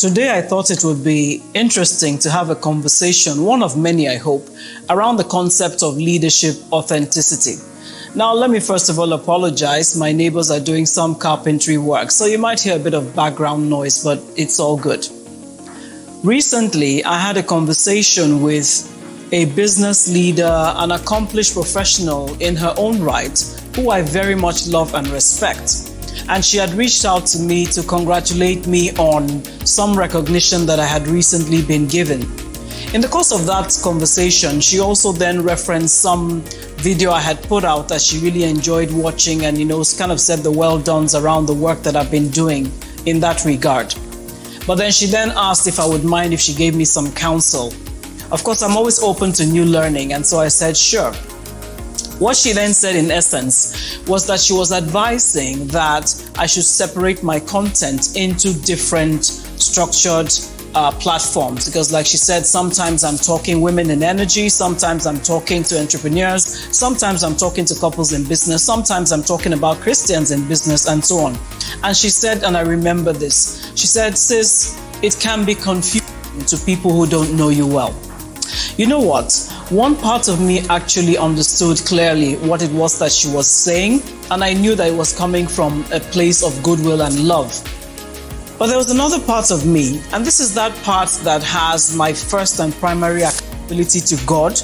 Today, I thought it would be interesting to have a conversation, one of many, I hope, around the concept of leadership authenticity. Now, let me first of all apologize. My neighbors are doing some carpentry work, so you might hear a bit of background noise, but it's all good. Recently, I had a conversation with a business leader, an accomplished professional in her own right, who I very much love and respect. And she had reached out to me to congratulate me on some recognition that I had recently been given. In the course of that conversation, she also then referenced some video I had put out that she really enjoyed watching and, kind of said the well dones around the work that I've been doing in that regard. But then she then asked if I would mind if she gave me some counsel. Of course, I'm always open to new learning, and so I said, sure. What she then said in essence was that she was advising that I should separate my content into different structured platforms, because like she said, sometimes I'm talking women in energy, sometimes I'm talking to entrepreneurs, sometimes I'm talking to couples in business, sometimes I'm talking about Christians in business, and so on. And she said, and I remember this, she said, sis, it can be confusing to people who don't know you well. You know what? One part of me actually understood clearly what it was that she was saying, and I knew that it was coming from a place of goodwill and love. But there was another part of me, and this is that part that has my first and primary accountability to God,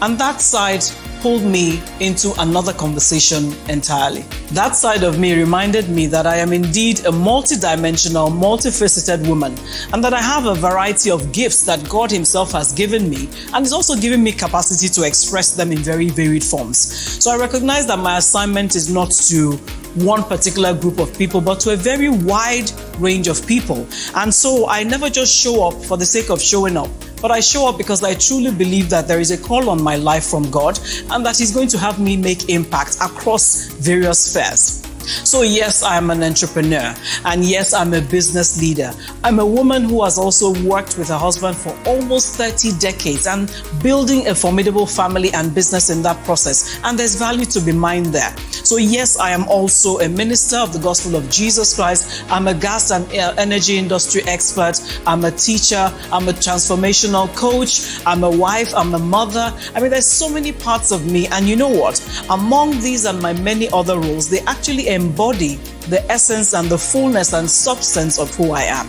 and that side pulled me into another conversation entirely. That side of me reminded me that I am indeed a multidimensional, multifaceted woman, and that I have a variety of gifts that God Himself has given me, and is also giving me capacity to express them in very varied forms. So I recognize that my assignment is not to one particular group of people, but to a very wide range of people. And so I never just show up for the sake of showing up, but I show up because I truly believe that there is a call on my life from God, and that He's going to have me make impact across various spheres. So yes, I am an entrepreneur, and yes, I'm a business leader. I'm a woman who has also worked with her husband for almost 30 decades and building a formidable family and business in that process, and there's value to be mined there. So yes, I am also a minister of the gospel of Jesus Christ. I'm a gas and energy industry expert. I'm a teacher. I'm a transformational coach. I'm a wife. I'm a mother. I mean, there's so many parts of me, and you know what? Among these and my many other roles, they actually embody the essence and the fullness and substance of who I am.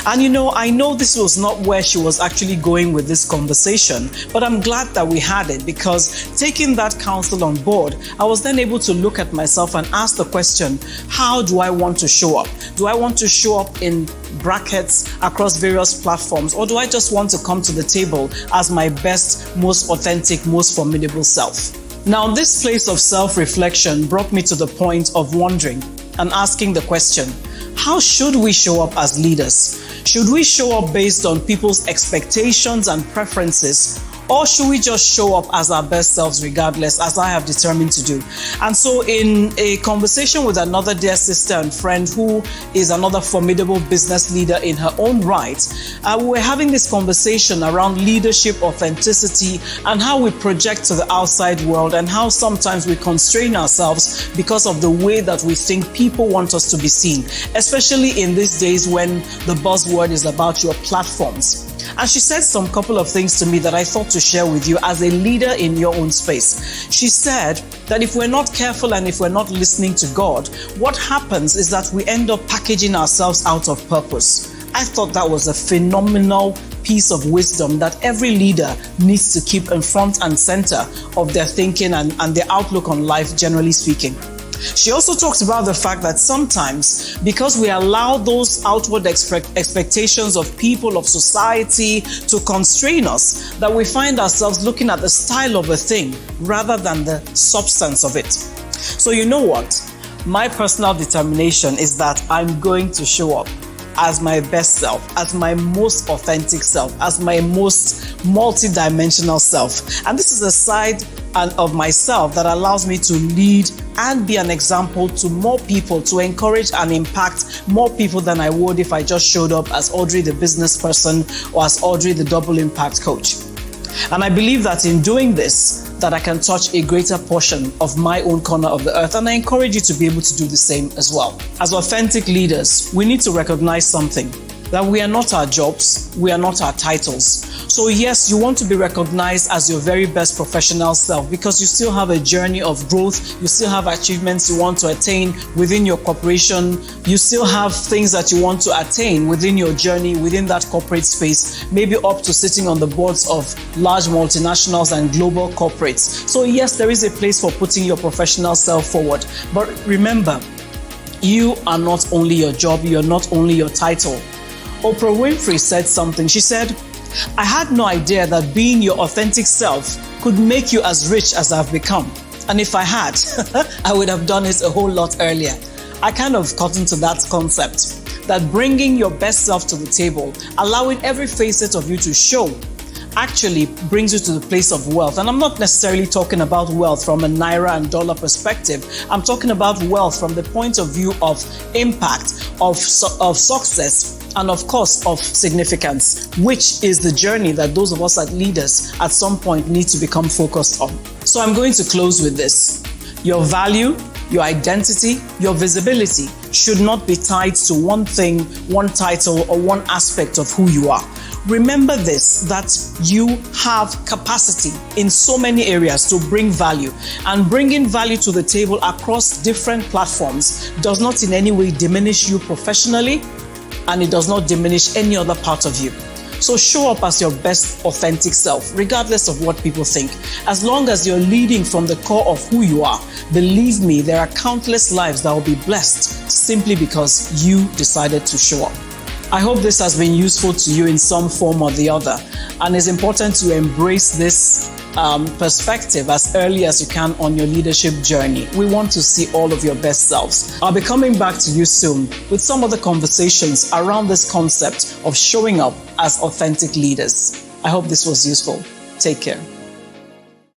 And I know this was not where she was actually going with this conversation, but I'm glad that we had it, because taking that counsel on board, I was then able to look at myself and ask the question, how do I want to show up? Do I want to show up in brackets across various platforms, or do I just want to come to the table as my best, most authentic, most formidable self? Now, this place of self-reflection brought me to the point of wondering and asking the question, how should we show up as leaders? Should we show up based on people's expectations and preferences, or should we just show up as our best selves regardless, as I have determined to do? And so in a conversation with another dear sister and friend who is another formidable business leader in her own right, we were having this conversation around leadership authenticity and how we project to the outside world, and how sometimes we constrain ourselves because of the way that we think people want us to be seen, especially in these days when the buzzword is about your platforms. And she said some couple of things to me that I thought to share with you as a leader in your own space. She said that if we're not careful and if we're not listening to God, what happens is that we end up packaging ourselves out of purpose. I thought that was a phenomenal piece of wisdom that every leader needs to keep in front and center of their thinking and their outlook on life, generally speaking. She also talks about the fact that sometimes, because we allow those outward expectations of people, of society to constrain us, that we find ourselves looking at the style of a thing rather than the substance of it. So you know what? My personal determination is that I'm going to show up as my best self, as my most authentic self, as my most multidimensional self. And this is a side of myself that allows me to lead and be an example to more people, to encourage and impact more people than I would if I just showed up as Audrey the business person or as Audrey the double impact coach. And I believe that in doing this, that I can touch a greater portion of my own corner of the earth, and I encourage you to be able to do the same as well. As authentic leaders, we need to recognize something. that we are not our jobs, we are not our titles. So yes, you want to be recognized as your very best professional self because you still have a journey of growth, you still have achievements you want to attain within your corporation, you still have things that you want to attain within your journey, within that corporate space, maybe up to sitting on the boards of large multinationals and global corporates. So yes, there is a place for putting your professional self forward. But remember, you are not only your job, you are not only your title. Oprah Winfrey said something. She said, "I had no idea that being your authentic self could make you as rich as I've become. And if I had, I would have done it a whole lot earlier." I kind of caught into that concept, that bringing your best self to the table, allowing every facet of you to show, actually brings you to the place of wealth. And I'm not necessarily talking about wealth from a naira and dollar perspective. I'm talking about wealth from the point of view of impact, of success, and of course of significance, which is the journey that those of us as leaders at some point need to become focused on. So I'm going to close with this. Your value, your identity, your visibility should not be tied to one thing, one title, or one aspect of who you are. Remember this, that you have capacity in so many areas to bring value, and bringing value to the table across different platforms does not in any way diminish you professionally, and it does not diminish any other part of you. So show up as your best authentic self, regardless of what people think. As long as you're leading from the core of who you are, believe me, there are countless lives that will be blessed simply because you decided to show up. I hope this has been useful to you in some form or the other, and it's important to embrace this perspective as early as you can on your leadership journey. We want to see all of your best selves. I'll be coming back to you soon with some other conversations around this concept of showing up as authentic leaders. I hope this was useful. Take care.